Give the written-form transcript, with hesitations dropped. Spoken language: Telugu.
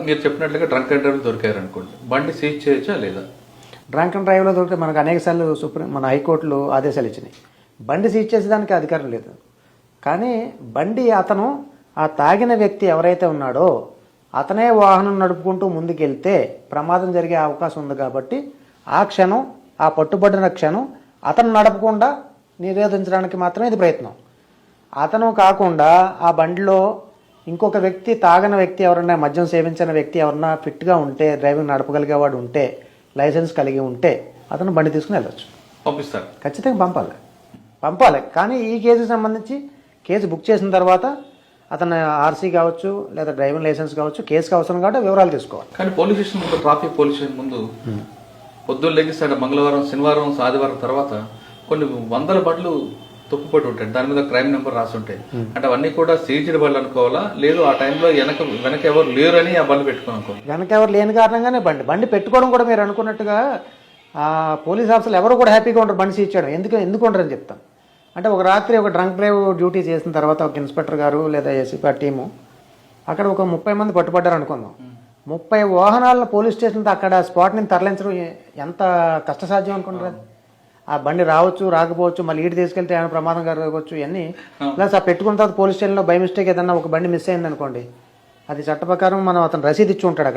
మీరు చెప్పినట్లుగా డ్రంక్ అండ్ డ్రైవ్ దొరికారు అనుకోండి, బండి సీజ్ చేయొచ్చా లేదా? డ్రంక్ అండ్ డ్రైవ్లో దొరికితే మనకు అనేక సార్లు మన హైకోర్టులు ఆదేశాలు ఇచ్చినాయి. బండి సీజ్ చేసేదానికి అధికారం లేదు, కానీ బండి అతను ఆ తాగిన వ్యక్తి ఎవరైతే ఉన్నాడో అతనే వాహనం నడుపుకుంటూ ముందుకెళ్తే ప్రమాదం జరిగే అవకాశం ఉంది. కాబట్టి ఆ క్షణం, ఆ పట్టుబడిన క్షణం అతను నడపకుండా నిరోధించడానికి మాత్రమే ఇది ప్రయత్నం. అతను కాకుండా ఆ బండిలో ఇంకొక వ్యక్తి, తాగిన వ్యక్తి ఎవరన్నా, మద్యం సేవించిన వ్యక్తి ఎవరన్నా ఫిట్గా ఉంటే, డ్రైవింగ్ నడపగలిగేవాడు ఉంటే, లైసెన్స్ కలిగి ఉంటే అతను బండి తీసుకుని వెళ్ళొచ్చు. పంపిస్తారు, ఖచ్చితంగా పంపాలి. కానీ ఈ కేసుకి సంబంధించి కేసు బుక్ చేసిన తర్వాత అతను ఆర్సీ కావచ్చు లేదా డ్రైవింగ్ లైసెన్స్ కావచ్చు, కేసుకి అవసరం కాబట్టి వివరాలు తీసుకోవాలి. కానీ పోలీస్ స్టేషన్ ముందు, ట్రాఫిక్ పోలీస్ స్టేషన్ ముందు పొద్దున్న లెగిస్తాడు, మంగళవారం, శనివారం, ఆదివారం తర్వాత కొన్ని వందల బండ్లు తొక్కుపడి ఉంటాయి, దాని మీద క్రైమ్ నెంబర్ రాసి ఉంటాయి. అంటే అవన్నీ కూడా సీజ్డ్ బండ్లు అనుకోవాలా, లేదు ఆ టైంలో వెనక ఎవరు లేరు అని ఆ బండ్లు పెట్టుకుని అనుకోవాలి? వెనక ఎవరు లేని కారణంగానే బండి పెట్టుకోవడం కూడా మీరు అనుకున్నట్టుగా పోలీస్ ఆఫీసర్లు ఎవరు కూడా హ్యాపీగా ఉంటారు బండి సీజ్ చేయడం. ఎందుకు ఉండరని చెప్తాను. అంటే ఒక రాత్రి ఒక డ్రంక్ డ్రైవ్ డ్యూటీ చేసిన తర్వాత ఒక ఇన్స్పెక్టర్ గారు లేదా ఏసీపీ టీము అక్కడ ఒక 30 మంది పట్టుబడ్డారు అనుకుందాం. 30 వాహనాలను పోలీస్ స్టేషన్తో అక్కడ స్పాట్ నుంచి తరలించడం ఎంత కష్టసాధ్యం అనుకుంటారు. ఆ బండి రావచ్చు, రాకపోవచ్చు, మళ్ళీ ఈడు తీసుకెళ్తే ఏమైనా ప్రమాదం కలగవచ్చు, ఇవన్నీ ప్లస్ ఆ పెట్టుకున్న తర్వాత పోలీస్ స్టేషన్లో బై మిస్టేక్ ఏదన్నా ఒక బండి మిస్ అయింది అనుకోండి, అది చట్ట ప్రకారం మనం అతను రసీదు ఇచ్చి ఉంటాడు.